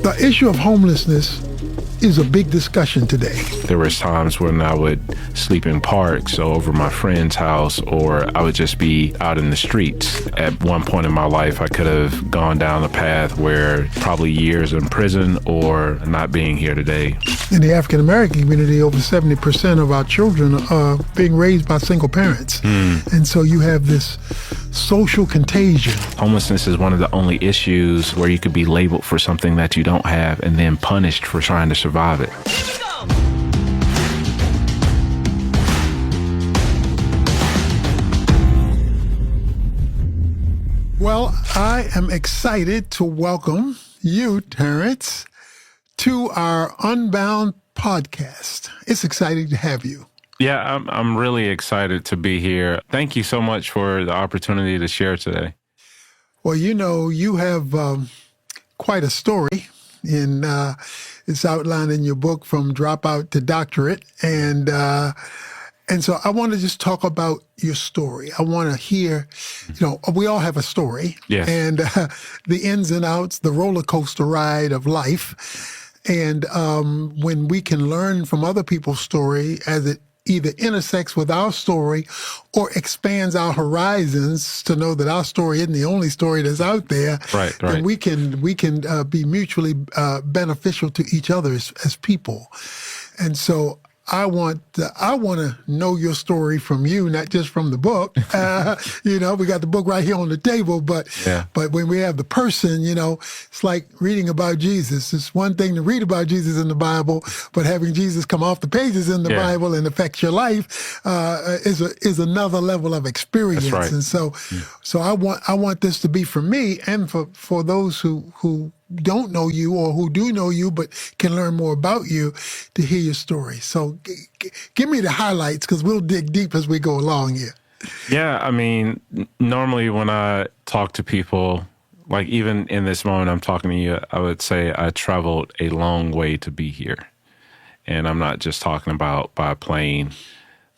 The issue of homelessness is a big discussion today. There was times when I would sleep in parks or over my friend's house, or I would just be out in the streets. At one point in my life, I could have gone down a path where probably years in prison or not being here today. In the African American community, over 70% of our children are being raised by single parents. And so you have this social contagion. Homelessness is one of the only issues where you could be labeled for something that you don't have and then punished for trying to survive it. Well, I am excited to welcome you, Terrence, to our Unbound podcast. It's exciting to have you. Yeah, I'm really excited to be here. Thank you so much for the opportunity to share today. Well, you know, you have quite a story. It's outlined in your book, From Dropout to Doctorate. And so I want to just talk about your story. I want to hear, we all have a story. Yes. And the ins and outs, the roller coaster ride of life. And when we can learn from other people's story as it either intersects with our story or expands our horizons to know that our story isn't the only story that's out there. Right. Then we can be mutually beneficial to each other as people. And so I want to know your story from you, not just from the book. We got the book right here on the table, but when we have the person, it's like reading about Jesus. It's one thing to read about Jesus in the Bible, but having Jesus come off the pages in the Bible and affect your life is another level of experience. That's right. And so I want this to be for me and for those who don't know you or who do know you but can learn more about you to hear your story. So give me the highlights, because we'll dig deep as we go along here. Yeah, I mean, normally when I talk to people, like even in this moment I'm talking to you, I would say I traveled a long way to be here. And I'm not just talking about by plane.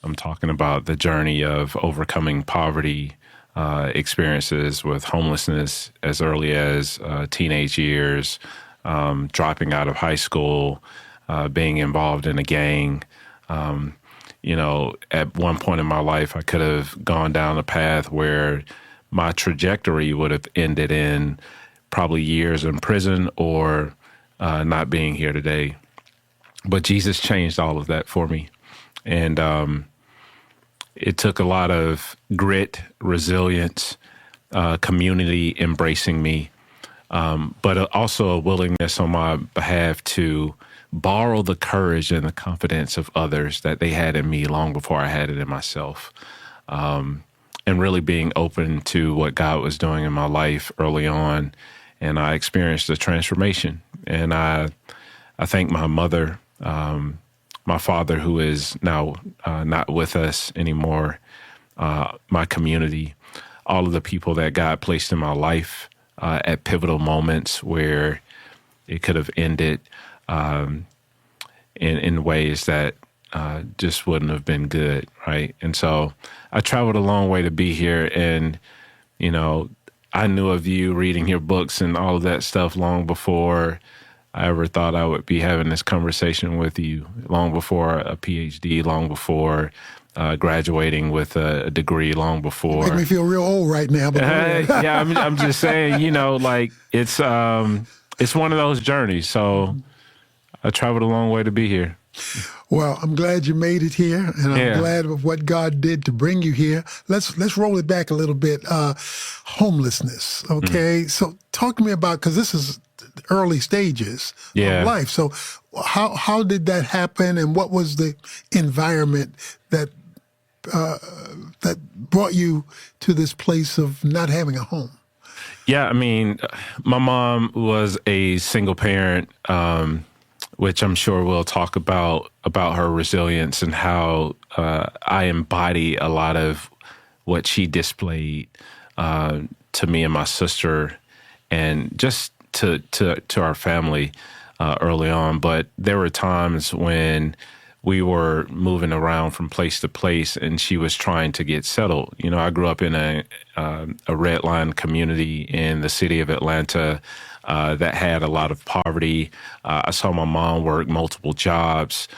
I'm talking about the journey of overcoming poverty, experiences with homelessness as early as teenage years, dropping out of high school, being involved in a gang. At one point in my life, I could have gone down a path where my trajectory would have ended in probably years in prison or not being here today. But Jesus changed all of that for me. And it took a lot of grit, resilience, community embracing me, but also a willingness on my behalf to borrow the courage and the confidence of others that they had in me long before I had it in myself, and really being open to what God was doing in my life early on. And I experienced a transformation. And I thank my mother, my father, who is now not with us anymore, my community, all of the people that God placed in my life at pivotal moments where it could have ended in ways that just wouldn't have been good, right? And so I traveled a long way to be here. And, I knew of you reading your books and all of that stuff long before I ever thought I would be having this conversation with you, long before a PhD, long before graduating with a degree, long before. Make me feel real old right now. But yeah, I'm just saying, it's one of those journeys. So I traveled a long way to be here. Well, I'm glad you made it here, and I'm glad of what God did to bring you here. Let's roll it back a little bit. Homelessness, okay? So talk to me about, because this is early stages of life. So how did that happen, and what was the environment that brought you to this place of not having a home? Yeah, I mean, my mom was a single parent, which I'm sure we'll talk about her resilience and how I embody a lot of what she displayed to me and my sister, and just to our family early on. But there were times when we were moving around from place to place, and she was trying to get settled. You know, I grew up in a red line community in the city of Atlanta that had a lot of poverty. I saw my mom work multiple jobs,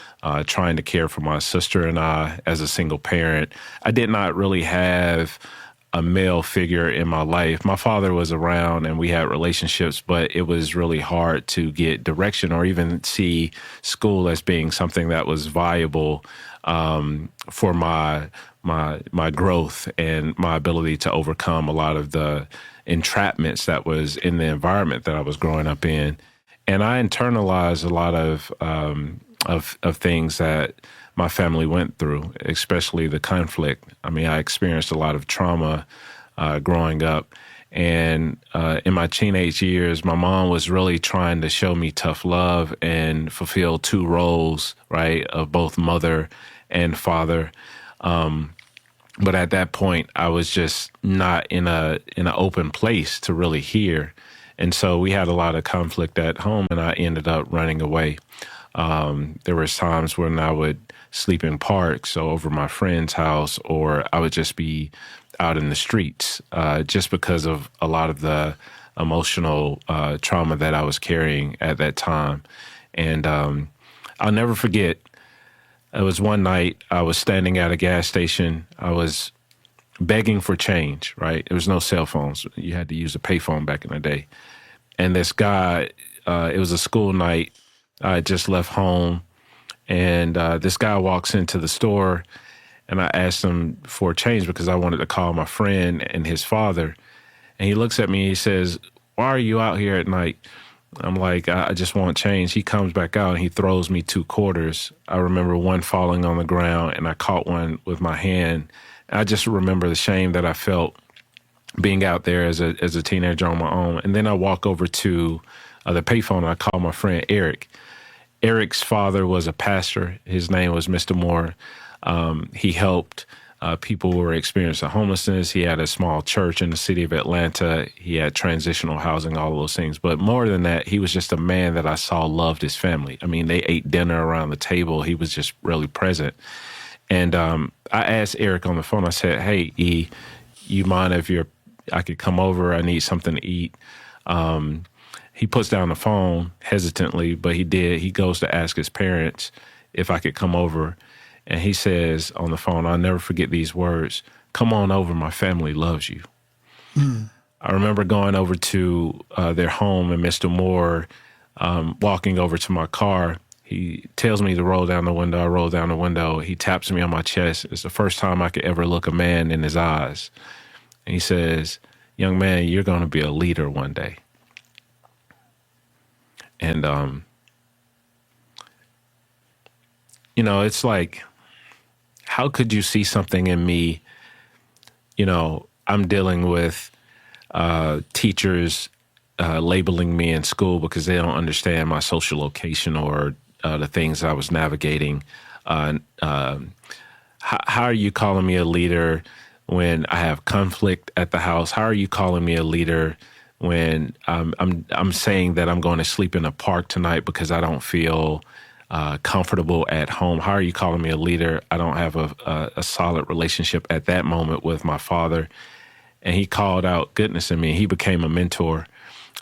trying to care for my sister and I as a single parent. I did not really have a male figure in my life. My father was around and we had relationships, but it was really hard to get direction or even see school as being something that was viable for my growth and my ability to overcome a lot of the entrapments that was in the environment that I was growing up in. And I internalized a lot of things that my family went through, especially the conflict. I mean, I experienced a lot of trauma growing up. And in my teenage years, my mom was really trying to show me tough love and fulfill two roles, right, of both mother and father. But at that point, I was just not in an open place to really hear. And so we had a lot of conflict at home, and I ended up running away. There was times when I would sleep in parks or over my friend's house, or I would just be out in the streets just because of a lot of the emotional trauma that I was carrying at that time. And I'll never forget, it was one night I was standing at a gas station. I was begging for change, right? There was no cell phones. You had to use a payphone back in the day. And this guy, it was a school night. I had just left home. And this guy walks into the store, and I asked him for change because I wanted to call my friend and his father. And he looks at me and he says, "Why are you out here at night?" I'm like, I just want change. He comes back out and he throws me 2 quarters. I remember one falling on the ground, and I caught one with my hand. I just remember the shame that I felt being out there as a teenager on my own. And then I walk over to the payphone, and I call my friend Eric. Eric's father was a pastor. His name was Mr. Moore. He helped people who were experiencing homelessness. He had a small church in the city of Atlanta. He had transitional housing, all of those things. But more than that, he was just a man that I saw loved his family. I mean, they ate dinner around the table. He was just really present. And I asked Eric on the phone, I said, "Hey, E, you mind if I could come over? I need something to eat." He puts down the phone hesitantly, but he did. He goes to ask his parents if I could come over. And he says on the phone, I'll never forget these words, "Come on over, my family loves you." I remember going over to their home, and Mr. Moore, walking over to my car, he tells me to roll down the window. I roll down the window. He taps me on my chest. It's the first time I could ever look a man in his eyes. And he says, "Young man, you're going to be a leader one day." And, you know, it's like, how could you see something in me? You know, I'm dealing with teachers labeling me in school because they don't understand my social location or the things I was navigating. How are you calling me a leader when I have conflict at the house? How are you calling me a leader when I'm saying that I'm going to sleep in a park tonight because I don't feel comfortable at home? How are you calling me a leader? I don't have a solid relationship at that moment with my father. And he called out goodness in me. He became a mentor.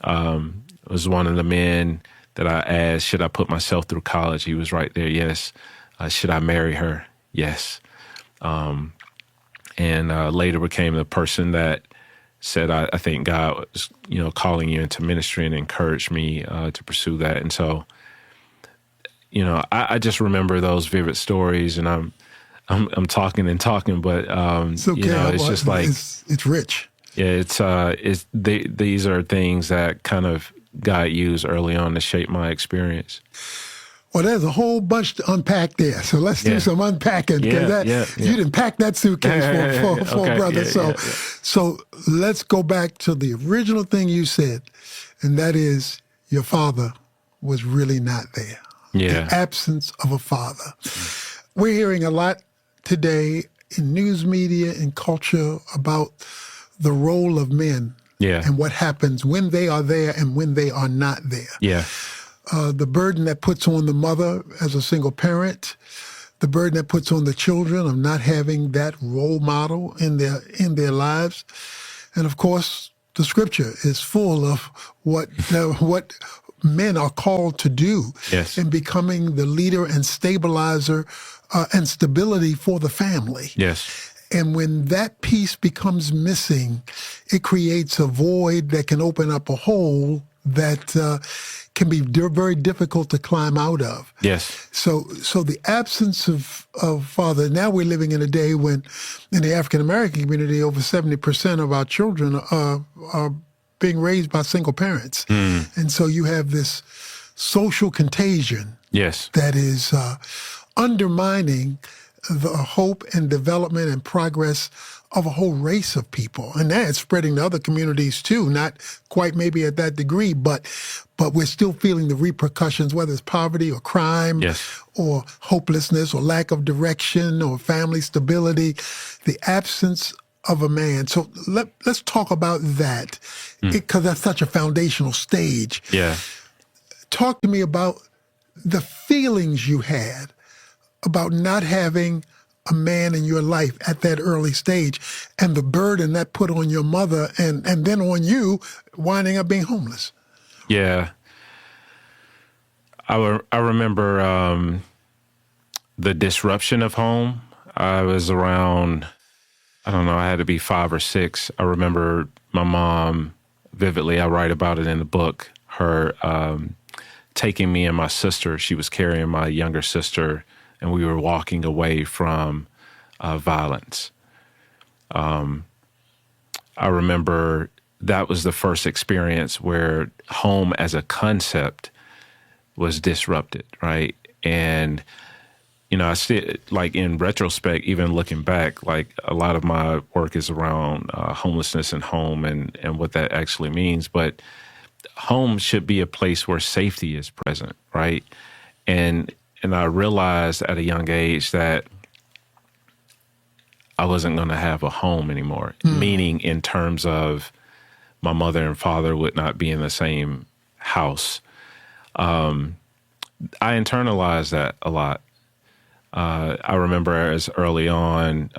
It was one of the men that I asked, should I put myself through college? He was right there, yes. Should I marry her? Yes. And later became the person that said, I think God was, you know, calling you into ministry, and encouraged me to pursue that. And so, you know, I just remember those vivid stories, and I'm talking and talking, but it's okay. You know, it's just like it's rich. Yeah, these are things that kind of God used early on to shape my experience. Well, there's a whole bunch to unpack there. So let's do some unpacking. You didn't pack that suitcase for okay, brother. So let's go back to the original thing you said, and that is your father was really not there. Yeah. The absence of a father. We're hearing a lot today in news media and culture about the role of men and what happens when they are there and when they are not there. Yeah. The burden that puts on the mother as a single parent, the burden that puts on the children of not having that role model in their lives. And of course, the scripture is full of what men are called to do in becoming the leader and stabilizer and stability for the family. Yes. And when that piece becomes missing, it creates a void that can open up a hole that can be very difficult to climb out of. Yes. So the absence of father, now we're living in a day when in the African-American community, over 70% of our children are being raised by single parents. And so you have this social contagion that is undermining the hope and development and progress of a whole race of people. And that's spreading to other communities too, not quite maybe at that degree, but we're still feeling the repercussions, whether it's poverty or crime or hopelessness or lack of direction or family stability, the absence of a man. So let's talk about that, because that's such a foundational stage. Yeah. Talk to me about the feelings you had about not having a man in your life at that early stage and the burden that put on your mother and then on you winding up being homeless. Yeah. I remember the disruption of home. I was around, I don't know, I had to be 5 or 6. I remember my mom vividly. I write about it in the book, her taking me and my sister. She was carrying my younger sister, and we were walking away from violence. I remember that was the first experience where home as a concept was disrupted, right? And, you know, I see, like in retrospect, even looking back, like a lot of my work is around homelessness and home and what that actually means. But home should be a place where safety is present, right? And I realized at a young age that I wasn't going to have a home anymore, meaning in terms of my mother and father would not be in the same house. I internalized that a lot. I remember as early on,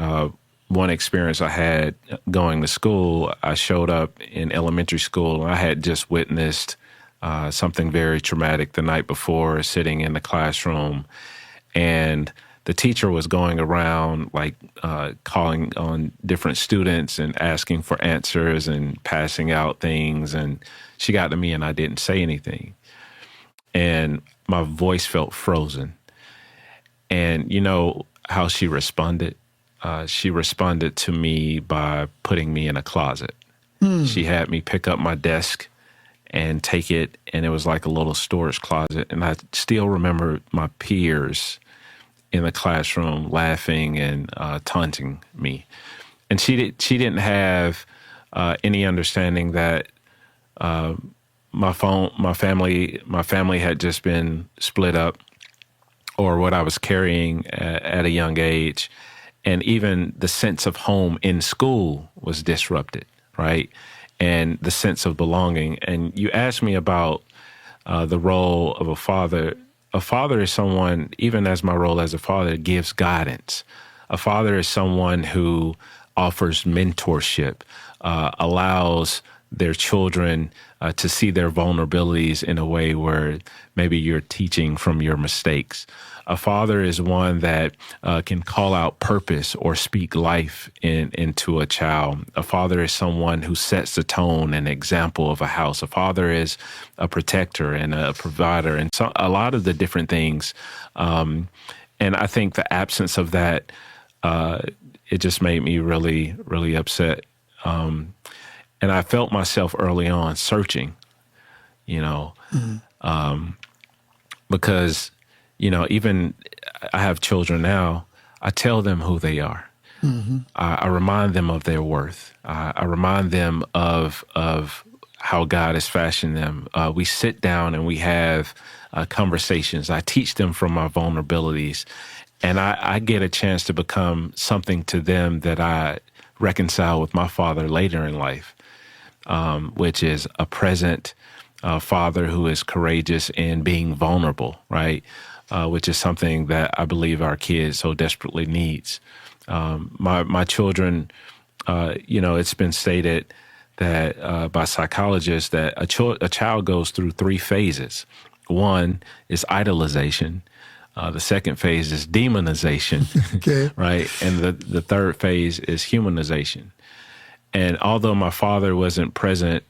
one experience I had going to school, I showed up in elementary school and I had just witnessed something very traumatic the night before, sitting in the classroom, and the teacher was going around like calling on different students and asking for answers and passing out things. And she got to me and I didn't say anything. And my voice felt frozen. And you know how she responded? She responded to me by putting me in a closet. She had me pick up my desk and take it, and it was like a little storage closet. And I still remember my peers in the classroom laughing and taunting me. And she didn't have any understanding that my family had just been split up, or what I was carrying at a young age. And even the sense of home in school was disrupted, right? And the sense of belonging. And you asked me about the role of a father. A father is someone, even as my role as a father, gives guidance. A father is someone who offers mentorship, allows their children to see their vulnerabilities in a way where maybe you're teaching from your mistakes. A father is one that can call out purpose or speak life into a child. A father is someone who sets the tone and example of a house. A father is a protector and a provider, and so a lot of the different things. And I think the absence of that, it just made me really, really upset. And I felt myself early on searching, you know, because, you know, even I have children now, I tell them who they are. I remind them of their worth. I remind them of how God has fashioned them. We sit down and we have conversations. I teach them from my vulnerabilities, and I get a chance to become something to them that I reconcile with my father later in life, which is a present, father who is courageous in being vulnerable, right? Which is something that I believe our kids so desperately needs. My children, it's been stated that by psychologists that a child goes through three phases. One is idolization. The second phase is demonization, Okay. right? And the third phase is humanization. And although my father wasn't present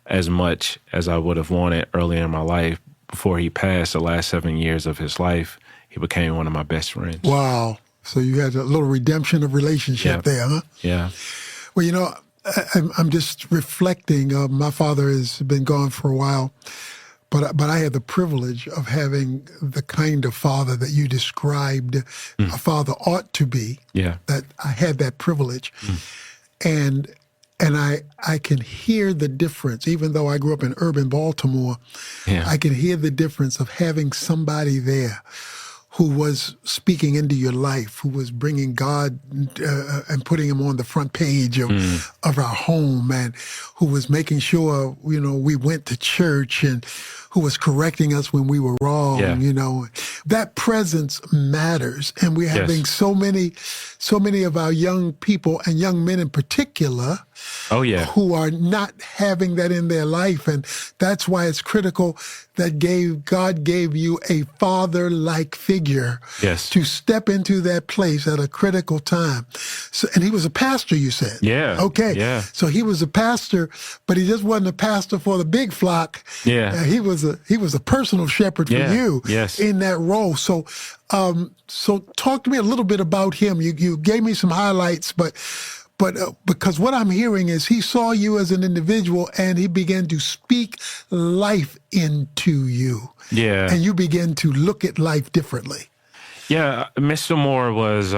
as much as I would have wanted early in my life, before he passed the last 7 years of his life, he became one of my best friends. Wow. So you had a little redemption of relationship there, huh? Yeah. Well, I'm just reflecting. My father has been gone for a while, but I had the privilege of having the kind of father that you described a father ought to be. Yeah. That I had that privilege. And I can hear the difference, even though I grew up in urban Baltimore, I can hear the difference of having somebody there who was speaking into your life, who was bringing God and putting him on the front page of our home, and who was making sure, we went to church, and who was correcting us when we were wrong, That presence matters. And we're having so many of our young people, and young men in particular, who are not having that in their life. And that's why it's critical that God gave you a father-like figure to step into that place at a critical time. So, and he was a pastor, you said? Yeah. Okay. Yeah. So he was a pastor, but he just wasn't a pastor for the big flock. Yeah. He was a personal shepherd for you in that role. So talk to me a little bit about him. You gave me some highlights, but because what I'm hearing is he saw you as an individual and he began to speak life into you. Yeah. And you began to look at life differently. Yeah. Mr. Moore was,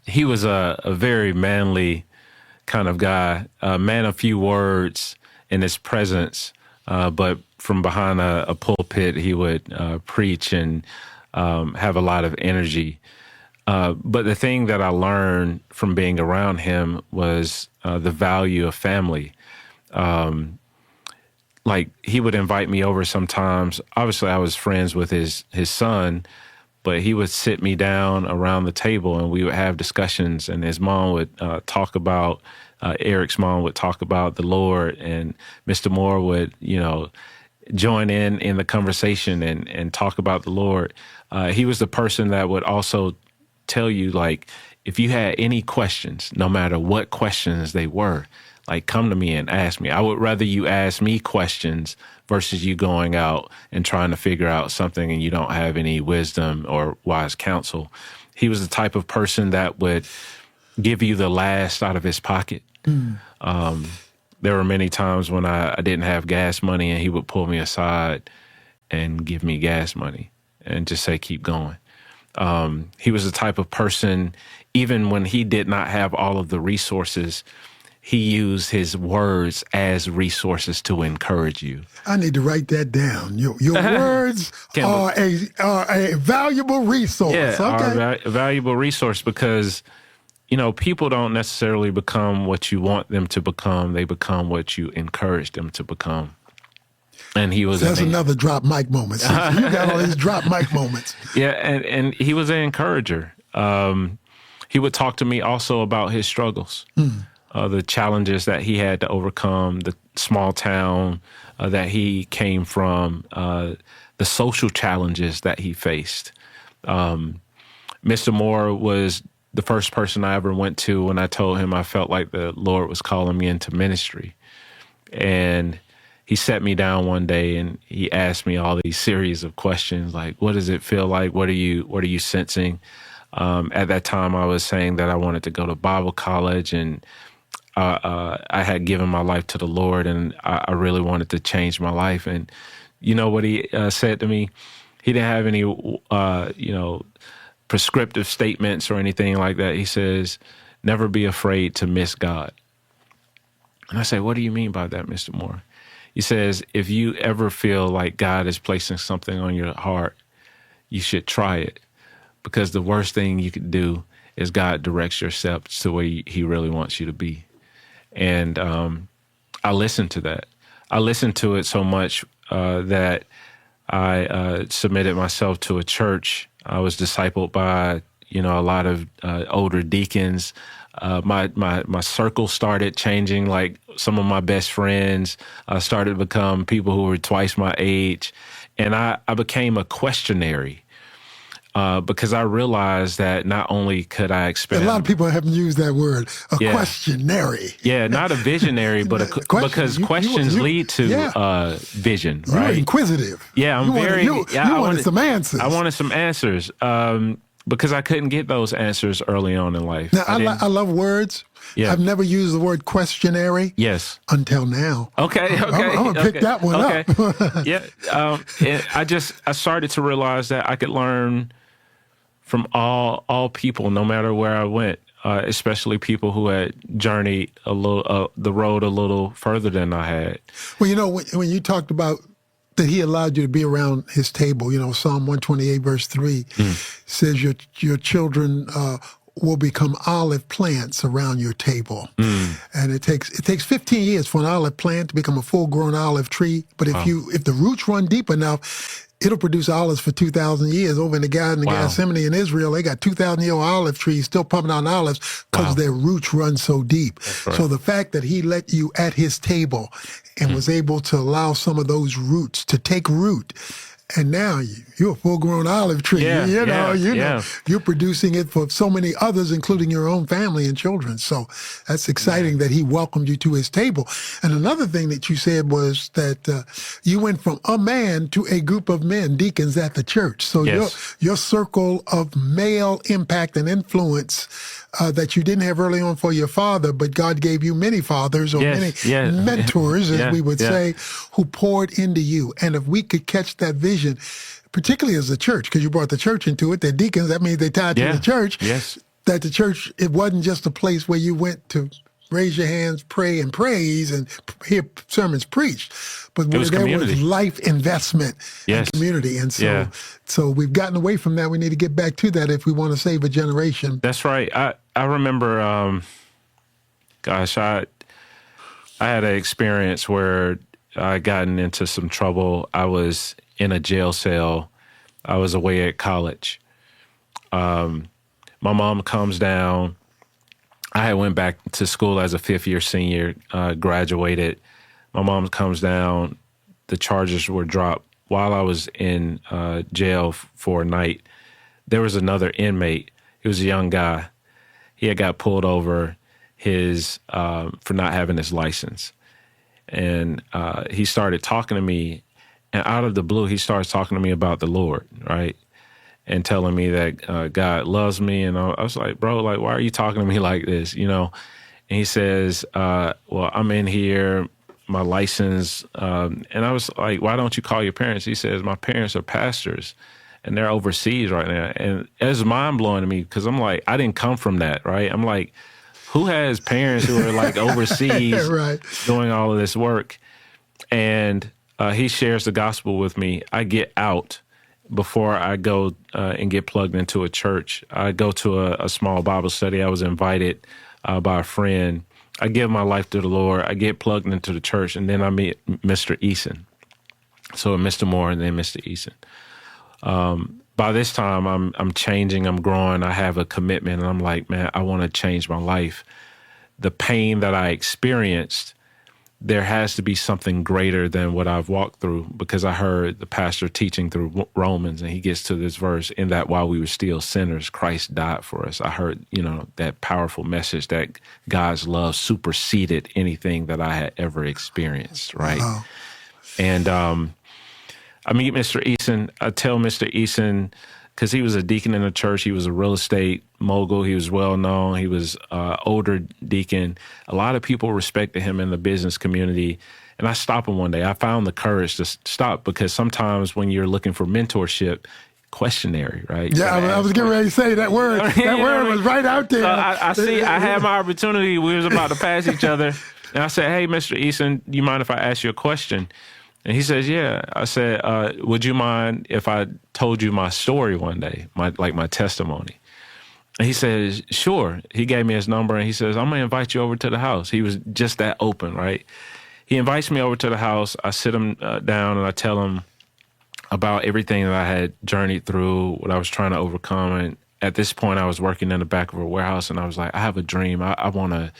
he was a very manly kind of guy, a man of few words in his presence. But from behind a pulpit, he would preach and have a lot of energy. But the thing that I learned from being around him was the value of family. Like he would invite me over sometimes. Obviously, I was friends with his son, but he would sit me down around the table and we would have discussions. And his mom would talk about Eric's mom would talk about the Lord, and Mr. Moore would, join in the conversation and talk about the Lord. He was the person that would also tell you, like, if you had any questions, no matter what questions they were, like, come to me and ask me. I would rather you ask me questions versus you going out and trying to figure out something and you don't have any wisdom or wise counsel. He was the type of person that would give you the last out of his pocket. There were many times when I didn't have gas money and he would pull me aside and give me gas money and just say, keep going. He was the type of person, even when he did not have all of the resources, he used his words as resources to encourage you. I need to write that down. Your words are a valuable resource. Yeah, okay. are a valuable resource because, people don't necessarily become what you want them to become. They become what you encourage them to become. And he was. So that's another drop mic moment. See, you got all these drop mic moments. Yeah, and he was an encourager. He would talk to me also about his struggles, the challenges that he had to overcome, the small town that he came from, the social challenges that he faced. Mr. Moore was the first person I ever went to when I told him I felt like the Lord was calling me into ministry. And he sat me down one day and he asked me all these series of questions, like, what does it feel like? What are you sensing? At that time, I was saying that I wanted to go to Bible college, and I had given my life to the Lord, and I really wanted to change my life. And you know what he said to me? He didn't have any, prescriptive statements or anything like that. He says, never be afraid to miss God. And I say, what do you mean by that, Mr. Moore? He says, if you ever feel like God is placing something on your heart, you should try it, because the worst thing you could do is God directs your steps to where he really wants you to be. And I listened to that. I listened to it so much that I submitted myself to a church. I was discipled by, a lot of older deacons. My circle started changing. Like some of my best friends started to become people who were twice my age. And I became a questionary because I realized that not only could I expand. A lot of people haven't used that word, questionary. Yeah, not a visionary, but because questions lead to vision, right? You're inquisitive. Yeah, I'm I wanted some answers. I wanted some answers because I couldn't get those answers early on in life. Now, I love words. Yeah. I've never used the word questionary. Yes. Until now. Okay. I'm going to pick that one up. Yeah. I started to realize that I could learn from all people, no matter where I went, especially people who had journeyed the road a little further than I had. Well, when you talked about that he allowed you to be around his table, Psalm 128 verse 3 says your children will become olive plants around your table. And it takes 15 years for an olive plant to become a full-grown olive tree. But if the roots run deep enough, it'll produce olives for 2,000 years. Over in the Garden of Gethsemane in Israel, they got 2,000-year-old olive trees still pumping out olives because their roots run so deep. Right. So the fact that he let you at his table and was able to allow some of those roots to take root, and now you're a full-grown olive tree. You're producing it for so many others, including your own family and children. So that's exciting that he welcomed you to his table. And another thing that you said was that you went from a man to a group of men, deacons at the church. So your circle of male impact and influence that you didn't have early on for your father, but God gave you many fathers or many mentors, as we would say, who poured into you. And if we could catch that vision, particularly as a church, because you brought the church into it, they're deacons, that means they tied to the church, that the church, it wasn't just a place where you went to raise your hands, pray and praise and hear sermons preached, but where there was life investment in community. And so we've gotten away from that. We need to get back to that if we want to save a generation. That's right. I remember, I had an experience where I gotten into some trouble. I was in a jail cell. I was away at college. My mom comes down. I had went back to school as a fifth-year senior, graduated. My mom comes down. The charges were dropped. While I was in jail for a night, there was another inmate. He was a young guy. He had got pulled over for not having his license. And he started talking to me. And out of the blue, he starts talking to me about the Lord, right? And telling me that God loves me. And I was like, bro, like, why are you talking to me like this, And he says, well, I'm in here, my license. And I was like, why don't you call your parents? He says, my parents are pastors and they're overseas right now. And it's mind-blowing to me because I'm like, I didn't come from that, right? I'm like, who has parents who are like overseas doing all of this work? And he shares the gospel with me. I get out. Before I go and get plugged into a church, I go to a small Bible study. I was invited by a friend. I give my life to the Lord. I get plugged into the church, and then I meet Mr. Eason. So Mr. Moore and then Mr. Eason. By this time, I'm changing. I'm growing. I have a commitment, and I'm like, man, I want to change my life. The pain that I experienced, there has to be something greater than what I've walked through, because I heard the pastor teaching through Romans, and he gets to this verse, in that while we were still sinners, Christ died for us. I heard, that powerful message that God's love superseded anything that I had ever experienced, right? Wow. And I meet Mr. Eason. I tell Mr. Eason, because he was a deacon in the church. He was a real estate mogul. He was well known. He was older deacon. A lot of people respected him in the business community. And I stopped him one day. I found the courage to stop, because sometimes when you're looking for mentorship, questionary, right? Yeah, I was getting ready to say that word. That word was right out there. So I had my opportunity. We was about to pass each other. And I said, hey, Mr. Eason, do you mind if I ask you a question? And he says, yeah. I said, would you mind if I told you my story one day, my testimony? And he says, sure. He gave me his number, and he says, I'm going to invite you over to the house. He was just that open, right? he invites me over to the house. I sit him down and I tell him about everything that I had journeyed through, what I was trying to overcome. And at this point, I was working in the back of a warehouse, and I was like, I have a dream. I want to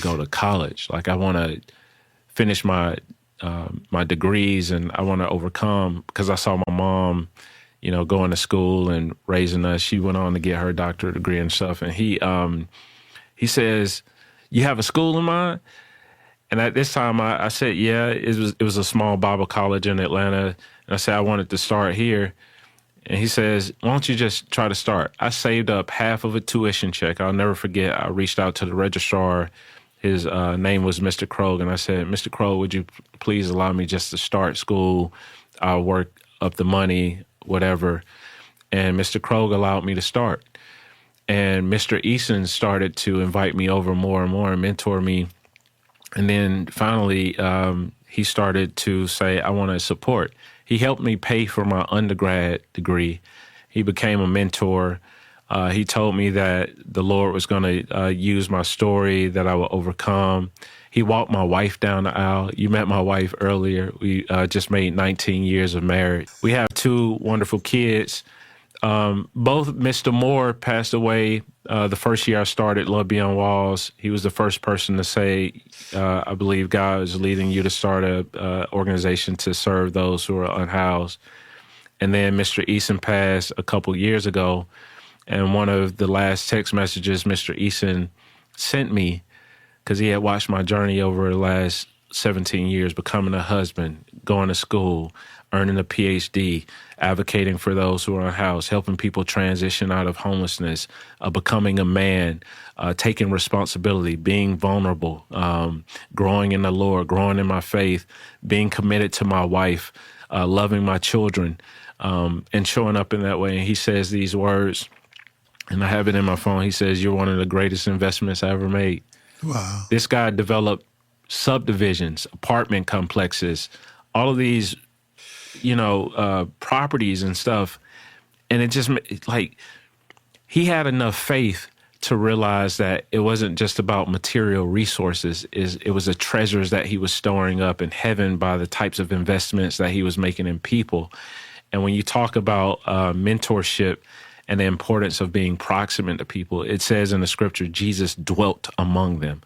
go to college. Like, I want to finish my my degrees, and I want to overcome, because I saw my mom, going to school and raising us. She went on to get her doctorate degree and stuff. And he says, "You have a school in mind?" And at this time, I said, "Yeah." It was a small Bible college in Atlanta, and I said I wanted to start here. And he says, "Why don't you just try to start?" I saved up half of a tuition check. I'll never forget. I reached out to the registrar. His name was Mr. Krogh, and I said, "Mr. Krogh, would you please allow me just to start school? I'll work up the money, whatever." And Mr. Krogh allowed me to start. And Mr. Eason started to invite me over more and more and mentor me. And then finally, he started to say, "I want to support." He helped me pay for my undergrad degree. He became a mentor. He told me that the Lord was going to use my story, that I would overcome. He walked my wife down the aisle. You met my wife earlier. We just made 19 years of marriage. We have 2 wonderful kids. Both Mr. Moore passed away the first year I started Love Beyond Walls. He was the first person to say, "I believe God is leading you to start a organization to serve those who are unhoused." And then Mr. Eason passed a couple years ago. And one of the last text messages Mr. Eason sent me, because he had watched my journey over the last 17 years, becoming a husband, going to school, earning a PhD, advocating for those who are unhoused, helping people transition out of homelessness, becoming a man, taking responsibility, being vulnerable, growing in the Lord, growing in my faith, being committed to my wife, loving my children, and showing up in that way. And he says these words, and I have it in my phone. He says, "You're one of the greatest investments I ever made." Wow. This guy developed subdivisions, apartment complexes, all of these, properties and stuff. And it just, like, he had enough faith to realize that it wasn't just about material resources. It was the treasures that he was storing up in heaven by the types of investments that he was making in people. And when you talk about mentorship and the importance of being proximate to people, it says in the scripture, Jesus dwelt among them.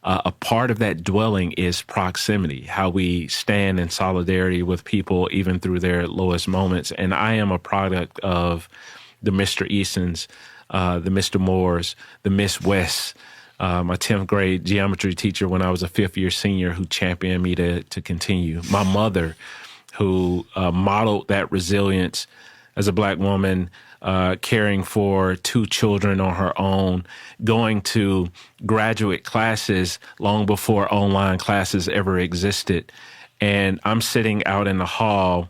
A part of that dwelling is proximity, how we stand in solidarity with people even through their lowest moments. And I am a product of the Mr. Easons, the Mr. Moores, the Miss West, my 10th grade geometry teacher when I was a 5th-year senior who championed me to continue. My mother, who modeled that resilience as a Black woman, caring for 2 children on her own, going to graduate classes long before online classes ever existed. And I'm sitting out in the hall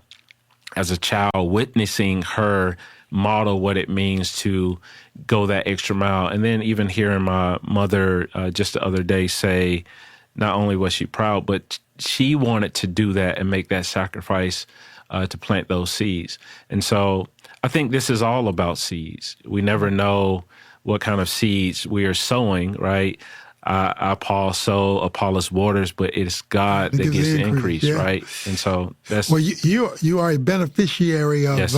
as a child witnessing her model what it means to go that extra mile. And then even hearing my mother just the other day say, not only was she proud, but she wanted to do that and make that sacrifice to plant those seeds. And so I think this is all about seeds. We never know what kind of seeds we are sowing, right? Paul sow, Apollos waters, but it's God that gives the increase, yeah. right? And so that's... Well, you are a beneficiary of Yes.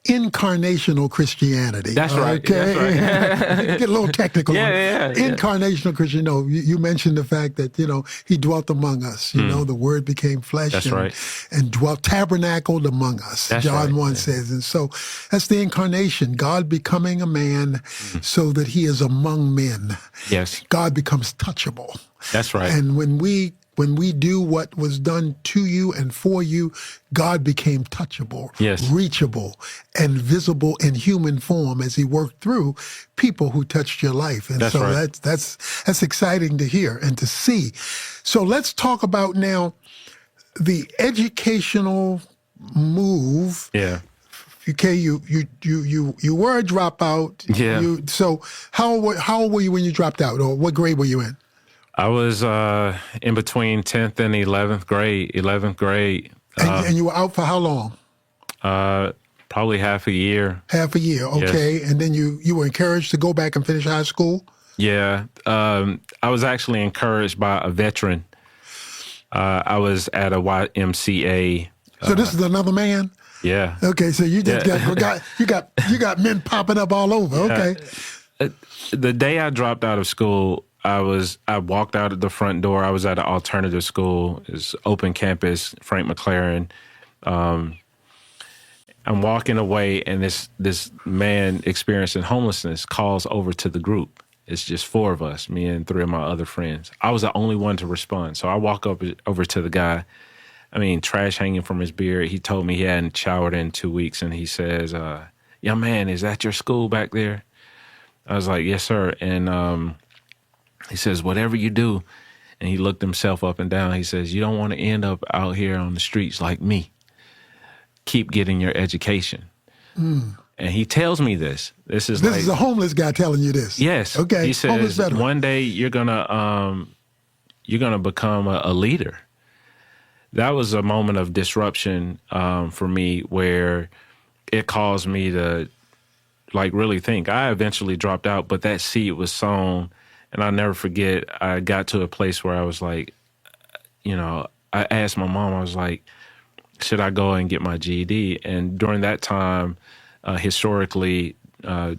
Incarnational Christianity. That's right. Okay? That's right. Get a little technical. Yeah. Incarnational Christian. You mentioned the fact that, he dwelt among us. The word became flesh. That's right. And dwelt, tabernacled among us. That's John right. 1 says. And so that's the incarnation. God becoming a man so that he is among men. Yes. God becomes touchable. That's right. And when we do what was done to you and for you, God became touchable, Yes. reachable, and visible in human form as he worked through people who touched your life. And That's so right. that's exciting to hear and to see. So let's talk about now the educational move. Yeah. Okay, you were a dropout. Yeah. So how old were you when you dropped out, or what grade were you in? I was in between 10th and 11th grade. 11th grade. And you were out for how long? Probably half a year. Half a year, okay. Yes. And then you were encouraged to go back and finish high school? Yeah. I was actually encouraged by a veteran. I was at a YMCA. So this is another man? Yeah. Okay, so you just Yeah. you got men popping up all over. Okay. The day I dropped out of school, I walked out of the front door. I was at an alternative school. It's open campus, Frank McLaren. I'm walking away, and this man experiencing homelessness calls over to the group. It's just 4 of us, me and 3 of my other friends. I was the only one to respond. So I walk over to the guy. I mean, trash hanging from his beard. He told me he hadn't showered in 2 weeks, and he says, young man, is that your school back there? I was like, yes, sir. And he says, whatever you do, and he looked himself up and down. He says, you don't want to end up out here on the streets like me. Keep getting your education. And he tells me this. This is a homeless guy telling you this. Yes. Okay. He says, one day you're gonna become a leader. That was a moment of disruption for me, where it caused me to really think. I eventually dropped out, but that seed was sown, and I'll never forget. I got to a place where I was like, I asked my mom. I was like, should I go and get my GED? And during that time, historically, 80s,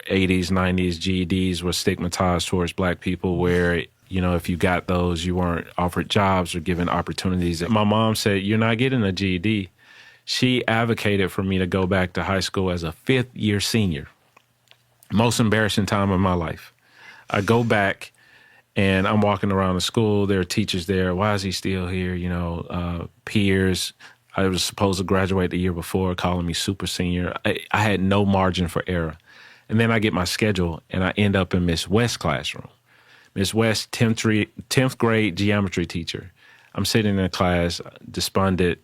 90s, GEDs were stigmatized towards Black people, where, if you got those, you weren't offered jobs or given opportunities. My mom said, you're not getting a GED. She advocated for me to go back to high school as a 5th-year senior. Most embarrassing time of my life. I go back, and I'm walking around the school. There are teachers there. Why is he still here? Peers. I was supposed to graduate the year before, calling me super senior. I had no margin for error. And then I get my schedule, and I end up in Miss West's classroom. Miss West, 10th grade geometry teacher. I'm sitting in the class, despondent,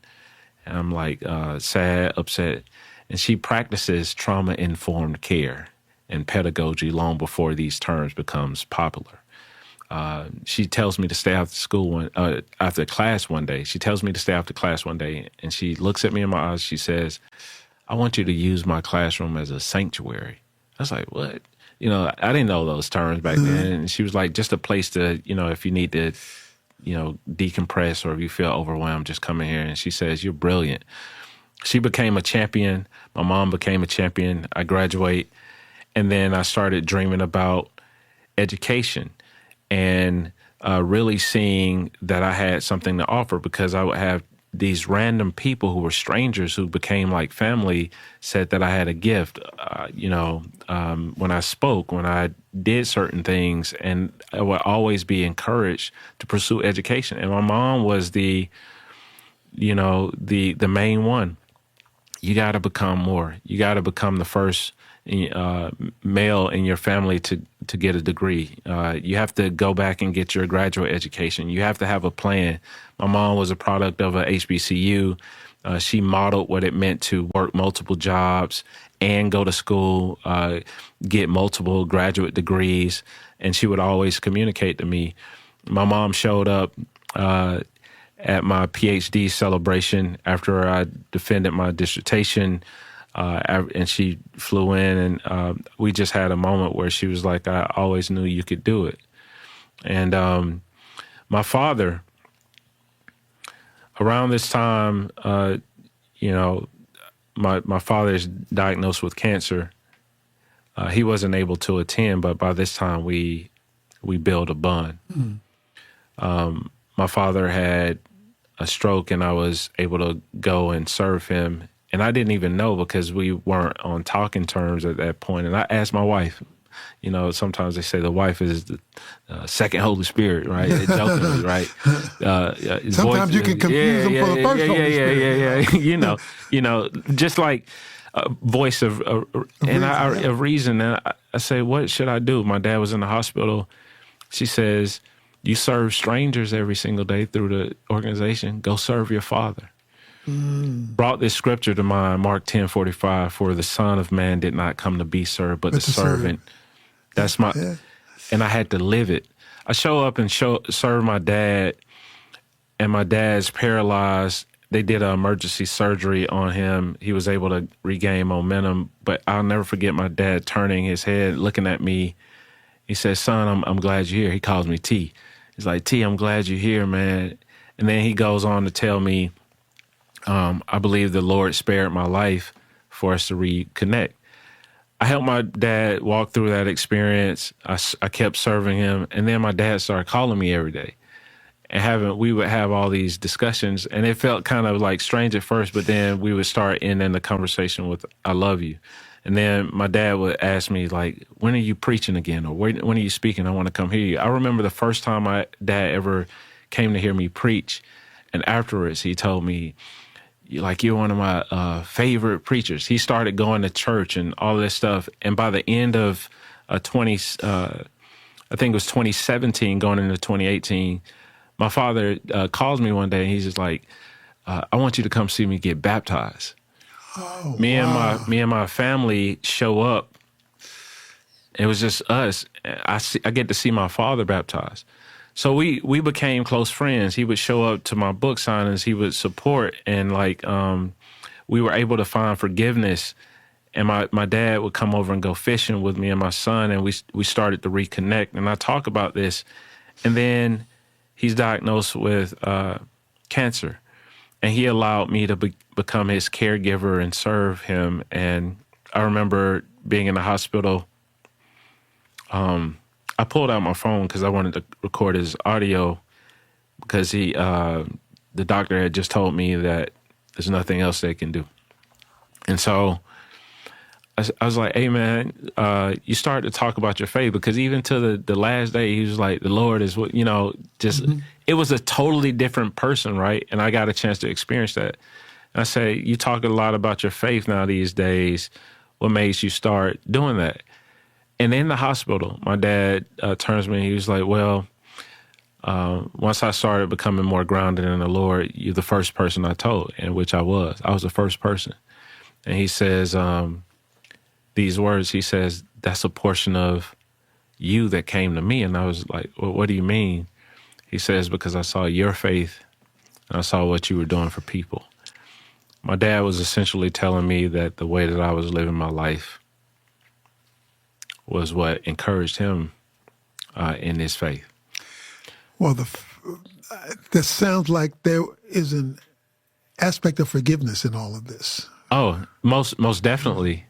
and I'm like sad, upset. And she practices trauma-informed care and pedagogy long before these terms becomes popular. She tells me to stay after class one day. She tells me to stay after class one day, and she looks at me in my eyes. She says, I want you to use my classroom as a sanctuary. I was like, what? I didn't know those terms back then. And she was like, just a place to, if you need to, decompress, or if you feel overwhelmed, just come in here. And she says, you're brilliant. She became a champion. My mom became a champion. I graduate. And then I started dreaming about education, and really seeing that I had something to offer, because I would have these random people who were strangers who became like family said that I had a gift, when I spoke, when I did certain things, and I would always be encouraged to pursue education. And my mom was the main one. You got to become more. You got to become the first male in your family to get a degree. You have to go back and get your graduate education. You have to have a plan. My mom was a product of a HBCU. She modeled what it meant to work multiple jobs and go to school, get multiple graduate degrees, and she would always communicate to me. My mom showed up at my PhD celebration after I defended my dissertation. And she flew in, and we just had a moment where she was like, I always knew you could do it. And my father, around this time, my father is diagnosed with cancer. He wasn't able to attend, but by this time we built a bond. My father had a stroke, and I was able to go and serve him. And I didn't even know, because we weren't on talking terms at that point. And I asked my wife, sometimes they say the wife is the second Holy Spirit, right? Jokingly, right? Sometimes you can confuse them for the first Holy Spirit. Just like a voice of reason. And I say, what should I do? My dad was in the hospital. She says, you serve strangers every single day through the organization. Go serve your father. Brought this scripture to mind, Mark 10:45, for the Son of Man did not come to be served, but the servant. That's and I had to live it. I show up and serve my dad, and my dad's paralyzed. They did an emergency surgery on him. He was able to regain momentum, but I'll never forget my dad turning his head, looking at me. He says, son, I'm glad you're here. He calls me T. He's like, T, I'm glad you're here, man. And then he goes on to tell me, I believe the Lord spared my life for us to reconnect. I helped my dad walk through that experience. I kept serving him. And then my dad started calling me every day. And we would have all these discussions. And it felt kind of like strange at first, but then we would start ending the conversation with, I love you. And then my dad would ask me, like, when are you preaching again? Or when are you speaking? I want to come hear you. I remember the first time my dad ever came to hear me preach. And afterwards, he told me, like, you're one of my favorite preachers. He started going to church and all this stuff. And by the end of I think it was 2017 going into 2018, my father calls me one day and he's just like, I want you to come see me get baptized. Oh, me wow. and my family show up. It was just us. I get to see my father baptized. So we became close friends. He would show up to my book signings. He would support, and we were able to find forgiveness. And my dad would come over and go fishing with me and my son, and we started to reconnect. And I talk about this, and then he's diagnosed with cancer, and he allowed me to become his caregiver and serve him. And I remember being in the hospital. I pulled out my phone because I wanted to record his audio because the doctor had just told me that there's nothing else they can do. And so I was like, hey, man, you start to talk about your faith, because even to the last day, he was like, the Lord is what, just, It was a totally different person, right? And I got a chance to experience that. And I say, you talk a lot about your faith now these days. What makes you start doing that? And in the hospital, my dad turns to me and he was like, well, once I started becoming more grounded in the Lord, you're the first person I told, and which I was. I was the first person. And he says these words, he says, that's a portion of you that came to me. And I was like, well, what do you mean? He says, because I saw your faith and I saw what you were doing for people. My dad was essentially telling me that the way that I was living my life was what encouraged him in his faith. Well, this sounds like there is an aspect of forgiveness in all of this. Oh, most definitely.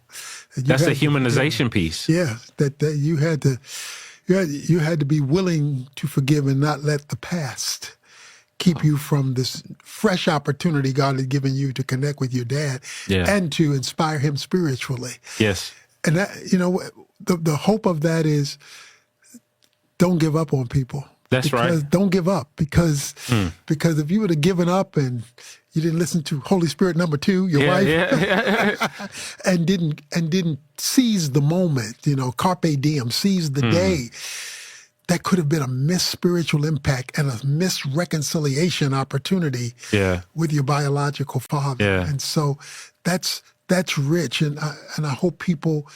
That's the humanization piece. Yeah, that you had to be willing to forgive and not let the past keep you from this fresh opportunity God had given you to connect with your dad and to inspire him spiritually. Yes. And that, the hope of that is don't give up on people. That's right. Don't give up because if you would have given up and you didn't listen to Holy Spirit number 2, your wife, and didn't seize the moment, carpe diem, seize the day, that could have been a missed spiritual impact and a missed reconciliation opportunity with your biological father. Yeah. And so that's rich, and I hope people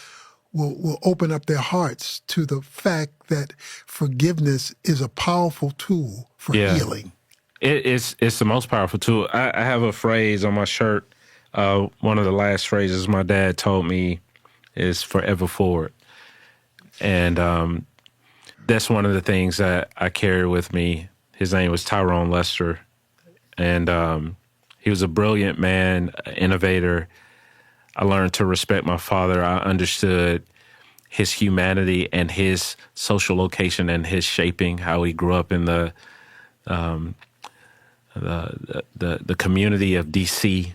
will open up their hearts to the fact that forgiveness is a powerful tool for healing. It's the most powerful tool. I have a phrase on my shirt. One of the last phrases my dad told me is forever forward. And that's one of the things that I carry with me. His name was Tyrone Lester. And he was a brilliant man, innovator. I learned to respect my father. I understood his humanity and his social location and his shaping, how he grew up in the community of D.C.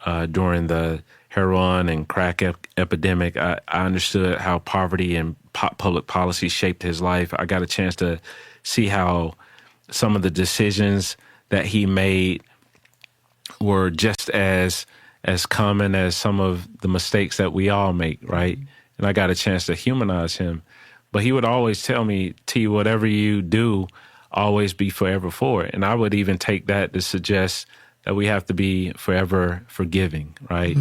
During the heroin and crack epidemic. I understood how poverty and public policy shaped his life. I got a chance to see how some of the decisions that he made were just as common as some of the mistakes that we all make, right? And I got a chance to humanize him. But he would always tell me, T, whatever you do, always be forever forward. And I would even take that to suggest that we have to be forever forgiving, right?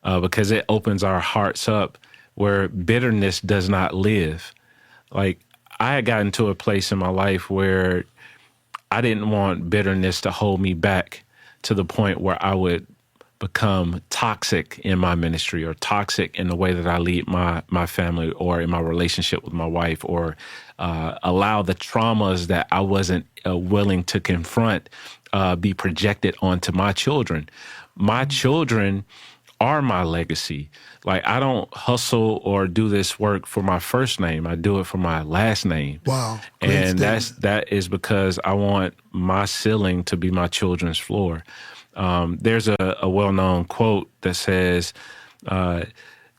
Because it opens our hearts up where bitterness does not live. Like, I had gotten to a place in my life where I didn't want bitterness to hold me back to the point where I would become toxic in my ministry or toxic in the way that I lead my family or in my relationship with my wife, or allow the traumas that I wasn't willing to confront be projected onto my children. My children are my legacy. Like, I don't hustle or do this work for my first name. I do it for my last name. Wow. Great And statement. that is because I want my ceiling to be my children's floor. There's a well-known quote that says,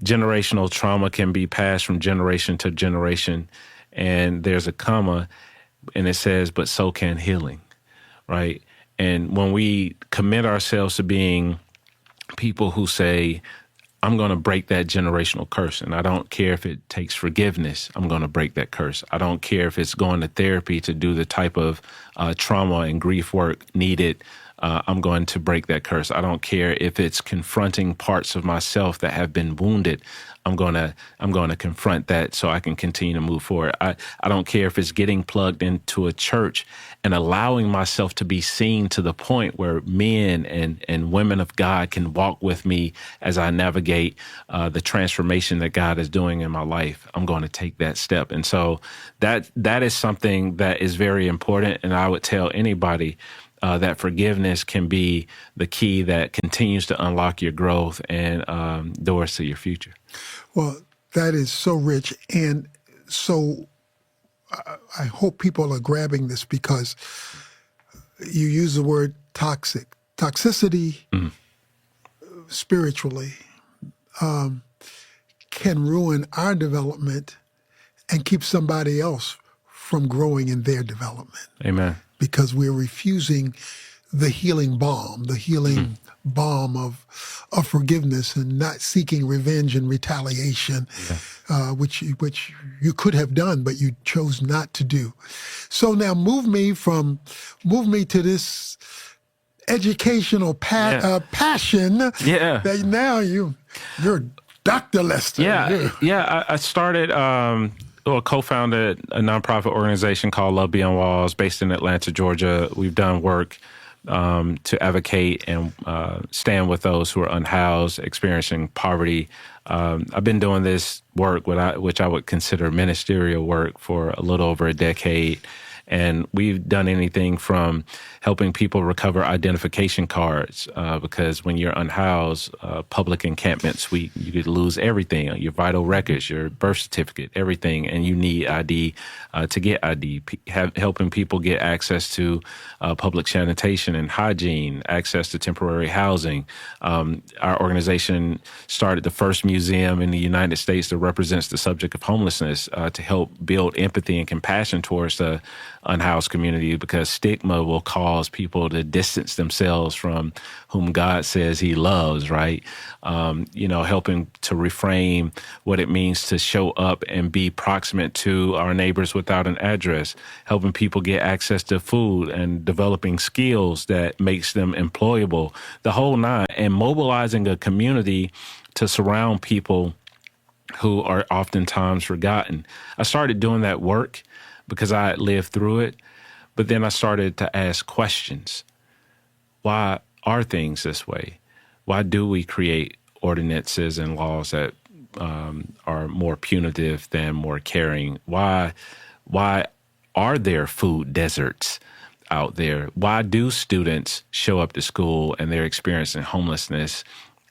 generational trauma can be passed from generation to generation. And there's a comma, and it says, but so can healing, right? And when we commit ourselves to being people who say, I'm going to break that generational curse, and I don't care if it takes forgiveness, I'm going to break that curse. I don't care if it's going to therapy to do the type of trauma and grief work needed. I'm going to break that curse. I don't care if it's confronting parts of myself that have been wounded. I'm going to confront that so I can continue to move forward. I don't care if it's getting plugged into a church and allowing myself to be seen to the point where men and women of God can walk with me as I navigate the transformation that God is doing in my life. I'm going to take that step. And so that is something that is very important. And I would tell anybody that forgiveness can be the key that continues to unlock your growth and doors to your future. Well, that is so rich. And so I hope people are grabbing this, because you use the word toxic. Toxicity spiritually can ruin our development and keep somebody else from growing in their development. Amen. Because we're refusing the healing balm of forgiveness, and not seeking revenge and retaliation, which you could have done, but you chose not to do. So now move me to this educational passion. Yeah. That now you're Dr. Lester. Yeah. I started. Co-founded a nonprofit organization called Love Beyond Walls, based in Atlanta, Georgia. We've done work to advocate and stand with those who are unhoused, experiencing poverty. I've been doing this work, which I would consider ministerial work, for a little over a decade. And we've done anything from helping people recover identification cards, because when you're unhoused, public encampment suite, you could lose everything, your vital records, your birth certificate, everything, and you need ID to get ID. Helping people get access to public sanitation and hygiene, access to temporary housing. Our organization started the first museum in the United States that represents the subject of homelessness, to help build empathy and compassion towards the unhoused community, because stigma will cause people to distance themselves from whom God says he loves, right? Helping to reframe what it means to show up and be proximate to our neighbors without an address, helping people get access to food and developing skills that makes them employable, the whole nine, and mobilizing a community to surround people who are oftentimes forgotten. I started doing that work because I had lived through it, but then I started to ask questions. Why are things this way? Why do we create ordinances and laws that are more punitive than more caring? Why are there food deserts out there? Why do students show up to school and they're experiencing homelessness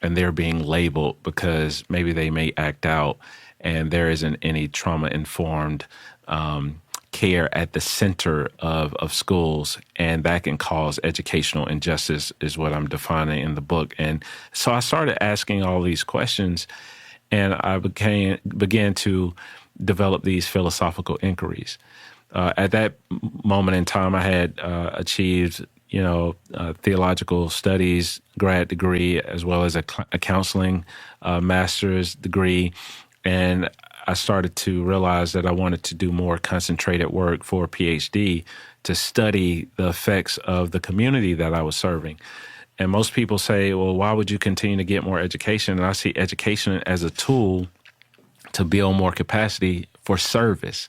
and they're being labeled because maybe they may act out and there isn't any trauma-informed care at the center of schools, and that can cause educational injustice, is what I'm defining in the book. And so I started asking all these questions, and I began to develop these philosophical inquiries. At that moment in time, I had achieved, theological studies grad degree, as well as a counseling master's degree, and I started to realize that I wanted to do more concentrated work for a PhD to study the effects of the community that I was serving. And most people say, well, why would you continue to get more education? And I see education as a tool to build more capacity for service,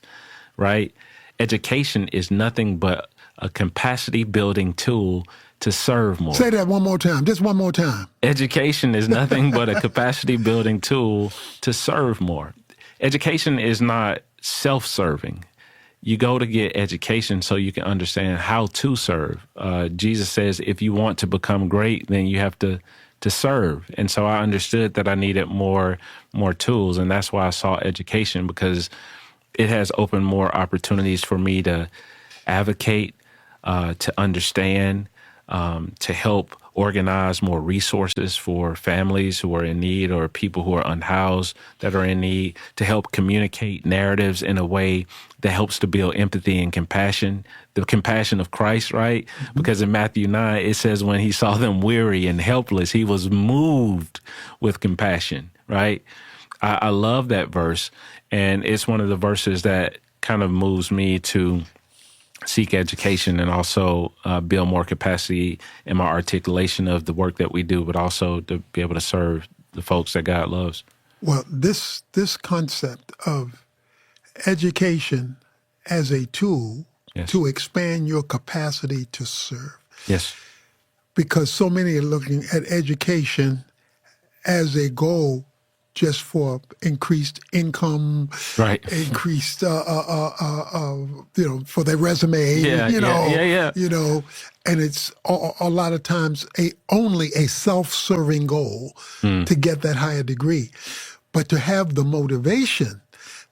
right? Education is nothing but a capacity building tool to serve more. Say that one more time, just one more time. Education is nothing but a capacity building tool to serve more. Education is not self-serving. You go to get education so you can understand how to serve. Jesus says, if you want to become great, then you have to serve. And so I understood that I needed more tools. And that's why I sought education, because it has opened more opportunities for me to advocate, to understand, to help organize more resources for families who are in need or people who are unhoused that are in need, to help communicate narratives in a way that helps to build empathy and compassion, the compassion of Christ, right? Mm-hmm. Because in Matthew 9, it says when he saw them weary and helpless, he was moved with compassion, right? I love that verse. And it's one of the verses that kind of moves me to seek education and also build more capacity in my articulation of the work that we do, but also to be able to serve the folks that God loves. Well, this concept of education as a tool to expand your capacity to serve. Yes. Because so many are looking at education as a goal just for increased income, right? Increased, for their resume, and it's a lot of times only a self-serving goal to get that higher degree. But to have the motivation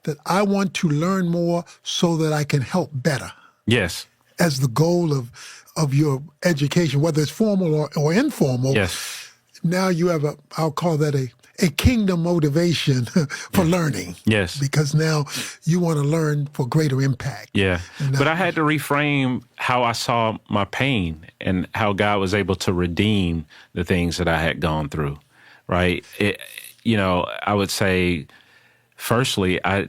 that I want to learn more so that I can help better. Yes. As the goal of your education, whether it's formal or informal. Yes. Now you have I'll call that a kingdom motivation for learning. Yes. Because now you want to learn for greater impact. Yeah. But I had to reframe how I saw my pain and how God was able to redeem the things that I had gone through, right? I would say, firstly, I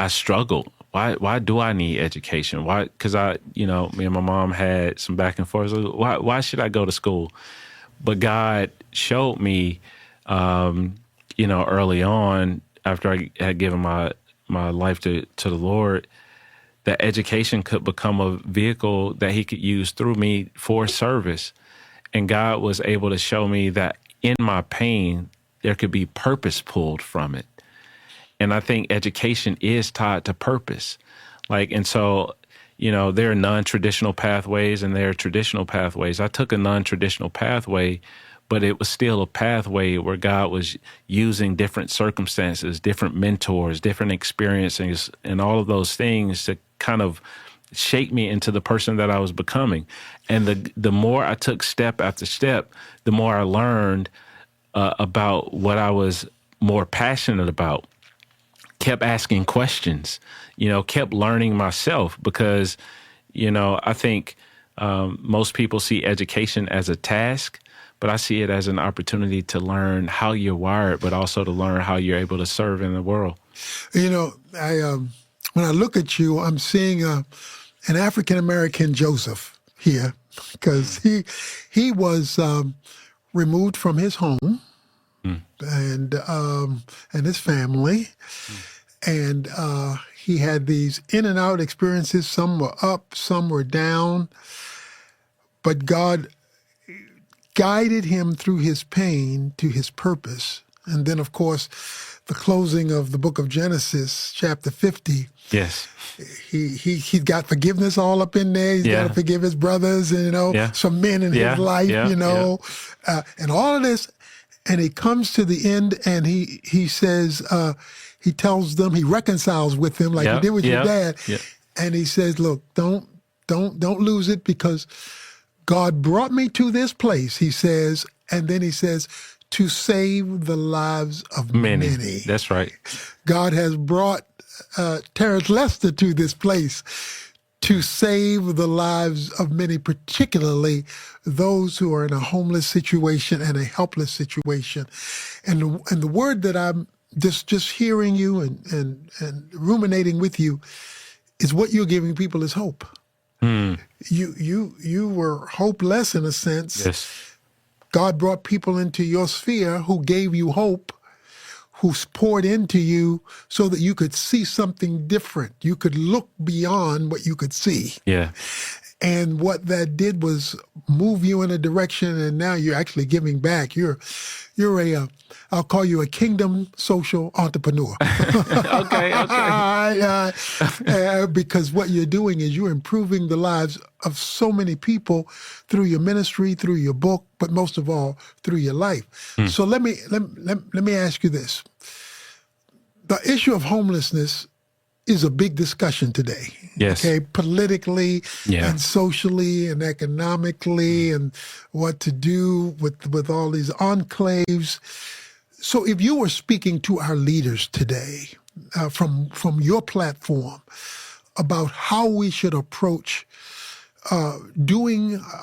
struggled. Why do I need education? Why? Because me and my mom had some back and forth. So why should I go to school? But God showed me, early on, after I had given my life to the Lord, that education could become a vehicle that he could use through me for service. And God was able to show me that in my pain, there could be purpose pulled from it. And I think education is tied to purpose. So there are non-traditional pathways and there are traditional pathways. I took a non-traditional pathway, but it was still a pathway where God was using different circumstances, different mentors, different experiences, and all of those things to kind of shape me into the person that I was becoming. And the more I took step after step, the more I learned about what I was more passionate about. Kept asking questions, kept learning myself because, I think most people see education as a task, but I see it as an opportunity to learn how you're wired, but also to learn how you're able to serve in the world. When I look at you, I'm seeing an African-American Joseph here because he was removed from his home. And his family, and he had these in and out experiences. Some were up, some were down, but God guided him through his pain to his purpose. And then, of course, the closing of the book of Genesis, chapter 50. Yes, he got forgiveness all up in there. He's got to forgive his brothers, and some men in his life, and all of this. And he comes to the end, and he says, he tells them, he reconciles with them like he did with your dad, and he says, "Look, don't lose it because God brought me to this place." He says, and then he says, "to save the lives of many." That's right. God has brought Terrence Lester to this place to save the lives of many, particularly those who are in a homeless situation and a helpless situation. And the word that I'm just hearing you and ruminating with you is what you're giving people is hope. You were hopeless in a sense. Yes. God brought people into your sphere who gave you hope, who poured into you so that you could see something different. You could look beyond what you could see. Yeah. And what that did was move you in a direction, and now you're actually giving back. You're I'll call you a kingdom social entrepreneur. Okay, Because what you're doing is you're improving the lives of so many people through your ministry, through your book, but most of all through your life. So let me ask you this: the issue of homelessness is a big discussion today. Yes. Okay, politically Yeah. and socially and economically, and what to do with all these enclaves. So, if you were speaking to our leaders today from your platform about how we should approach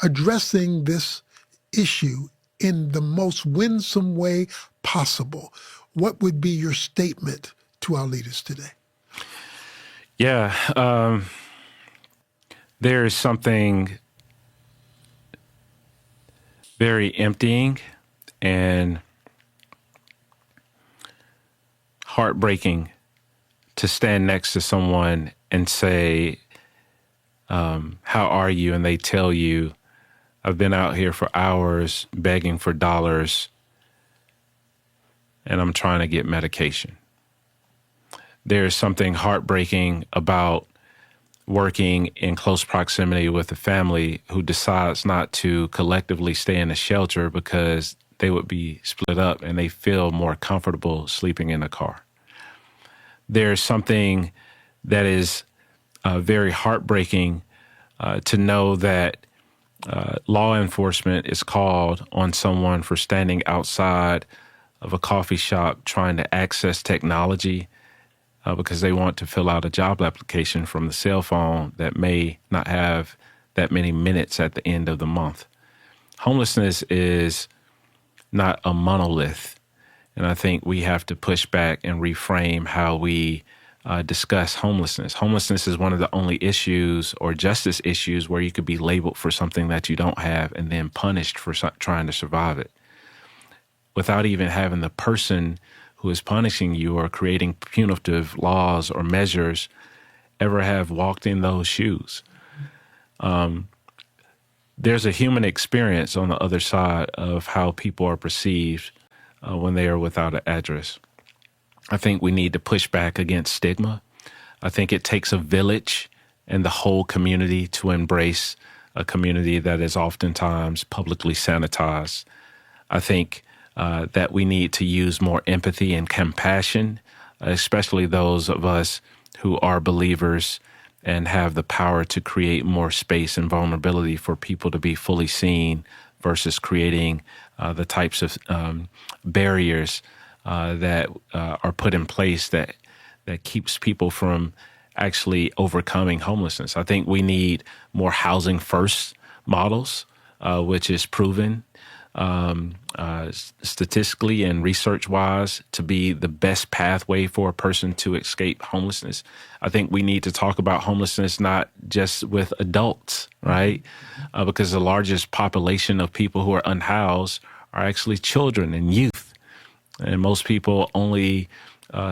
addressing this issue in the most winsome way possible, what would be your statement to our leaders today? Yeah. There is something very emptying and heartbreaking to stand next to someone and say, how are you? And they tell you, I've been out here for hours begging for dollars and I'm trying to get medication. There's something heartbreaking about working in close proximity with a family who decides not to collectively stay in a shelter because they would be split up and they feel more comfortable sleeping in a car. There's something that is very heartbreaking to know that law enforcement is called on someone for standing outside of a coffee shop trying to access technology because they want to fill out a job application from the cell phone that may not have that many minutes at the end of the month. Homelessness is not a monolith. And I think we have to push back and reframe how we discuss homelessness. Homelessness is one of the only issues or justice issues where you could be labeled for something that you don't have and then punished for trying to survive it without even having the person who is punishing you or creating punitive laws or measures ever have walked in those shoes. There's a human experience on the other side of how people are perceived when they are without an address. I think we need to push back against stigma. I think it takes a village and the whole community to embrace a community that is oftentimes publicly sanitized. I think that we need to use more empathy and compassion, especially those of us who are believers and have the power to create more space and vulnerability for people to be fully seen versus creating the types of barriers that are put in place that keeps people from actually overcoming homelessness. I think we need more housing first models, which is proven statistically and research-wise to be the best pathway for a person to escape homelessness. I think we need to talk about homelessness not just with adults, right? Because the largest population of people who are unhoused are actually children and youth. And most people only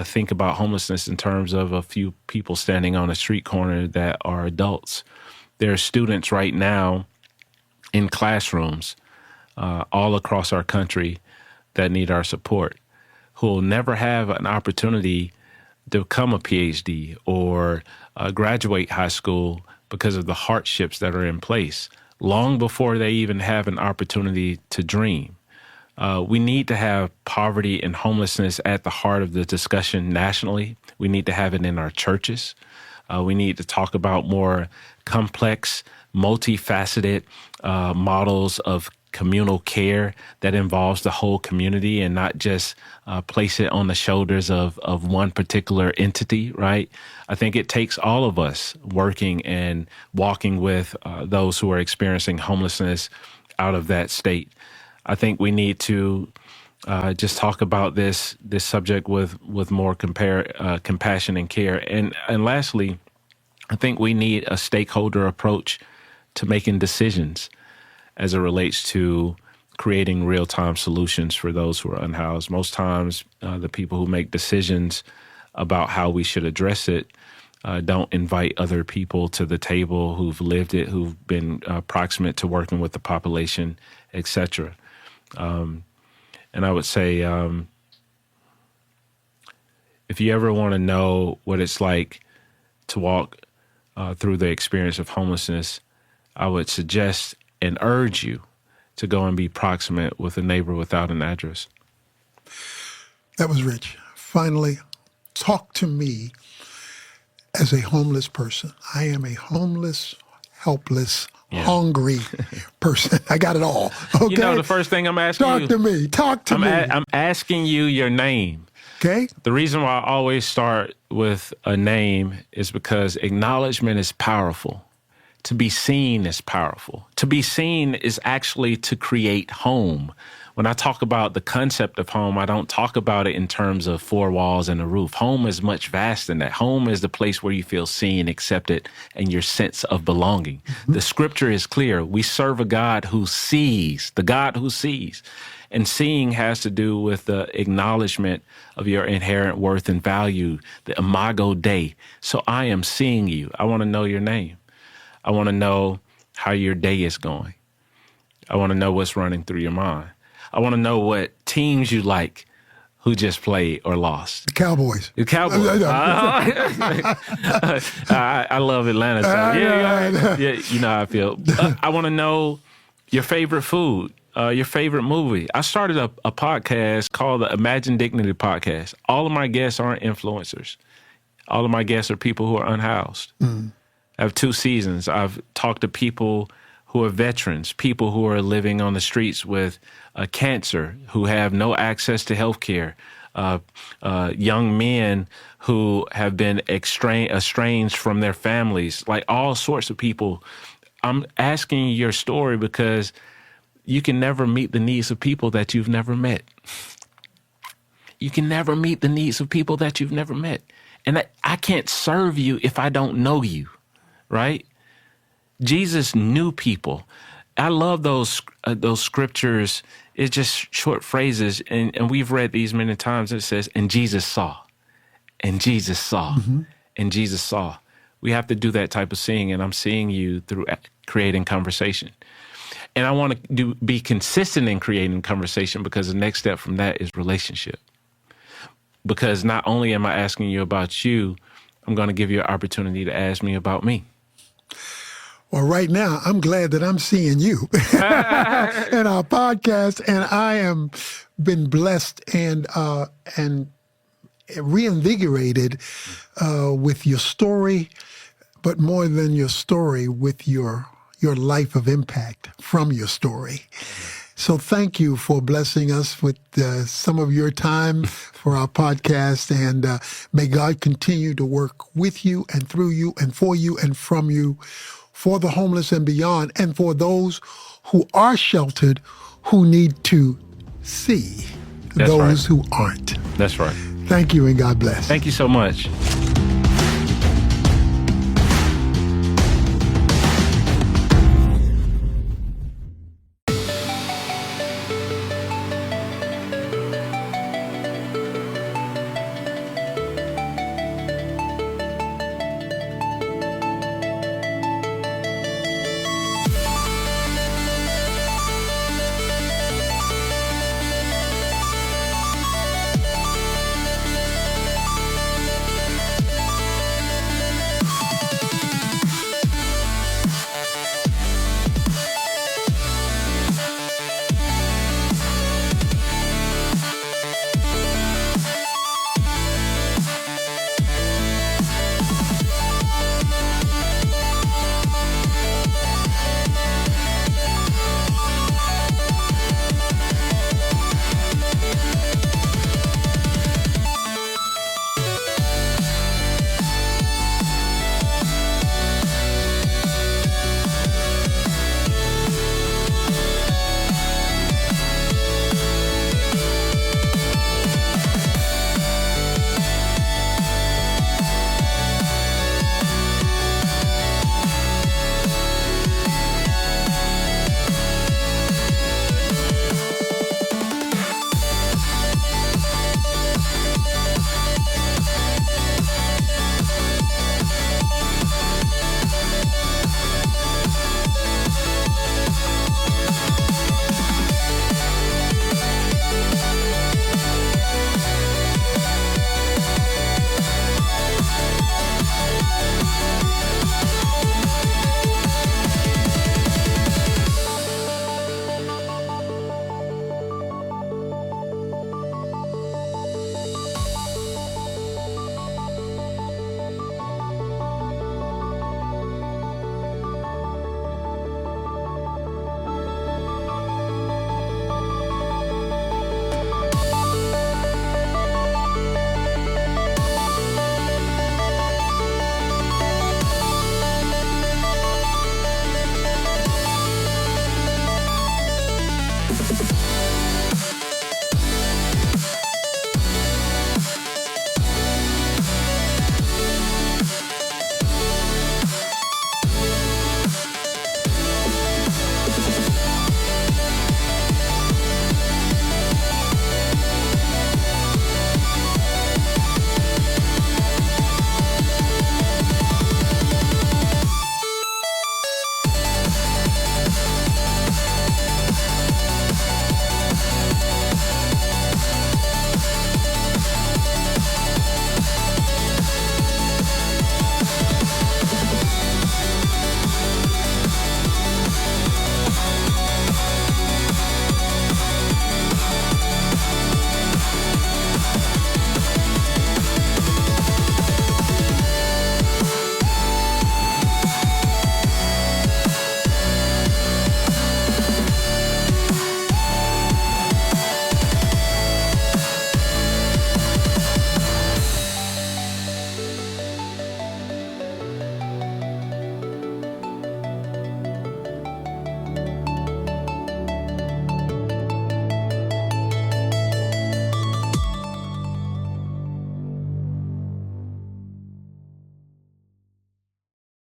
think about homelessness in terms of a few people standing on a street corner that are adults. There are students right now in classrooms all across our country that need our support, who will never have an opportunity to become a PhD or graduate high school because of the hardships that are in place, long before they even have an opportunity to dream. We need to have poverty and homelessness at the heart of the discussion nationally. We need to have it in our churches. We need to talk about more complex, multifaceted models of communal care that involves the whole community and not just place it on the shoulders of one particular entity, right? I think it takes all of us working and walking with those who are experiencing homelessness out of that state. I think we need to just talk about this subject with more compassion and care. And lastly, I think we need a stakeholder approach to making decisions as it relates to creating real-time solutions for those who are unhoused. Most times, the people who make decisions about how we should address it don't invite other people to the table who've lived it, who've been proximate to working with the population, etc. And I would say, if you ever want to know what it's like to walk through the experience of homelessness, I would suggest and urge you to go and be proximate with a neighbor without an address. That was rich. Finally, talk to me as a homeless person. I am a homeless, helpless, hungry person. I got it all. Okay. You know, the first thing I'm asking you. Talk to me. I'm asking you your name. Okay. The reason why I always start with a name is because acknowledgement is powerful. To be seen is powerful. To be seen is actually to create home. When I talk about the concept of home, I don't talk about it in terms of four walls and a roof. Home is much vaster than that. Home is the place where you feel seen, accepted, and your sense of belonging. Mm-hmm. The scripture is clear. We serve a God who sees, the God who sees. And seeing has to do with the acknowledgement of your inherent worth and value, the imago Dei. So I am seeing you. I want to know your name. I want to know how your day is going. I want to know what's running through your mind. I want to know what teams you like who just played or lost. The Cowboys. The Cowboys. I love Atlanta. So yeah, you know how I feel. I want to know your favorite food, your favorite movie. I started a podcast called the Imagine Dignity Podcast. All of my guests aren't influencers. All of my guests are people who are unhoused. Mm. I have 2 seasons. I've talked to people who are veterans, people who are living on the streets with cancer, who have no access to health care, young men who have been estranged from their families, like all sorts of people. I'm asking you your story because you can never meet the needs of people that you've never met. You can never meet the needs of people that you've never met. And I can't serve you if I don't know you, right? Jesus knew people. I love those scriptures. It's just short phrases, and we've read these many times. It says, and Jesus saw, and Jesus saw, and Jesus saw. We have to do that type of seeing, and I'm seeing you through creating conversation. And I want to be consistent in creating conversation because the next step from that is relationship. Because not only am I asking you about you, I'm going to give you an opportunity to ask me about me. Well, right now, I'm glad that I'm seeing you in our podcast, and I am been blessed and reinvigorated with your story, but more than your story, with your life of impact from your story. So thank you for blessing us with some of your time for our podcast, and may God continue to work with you and through you and for you and from you, for the homeless and beyond, and for those who are sheltered, who need to see those who aren't. That's right. Thank you, and God bless. Thank you so much.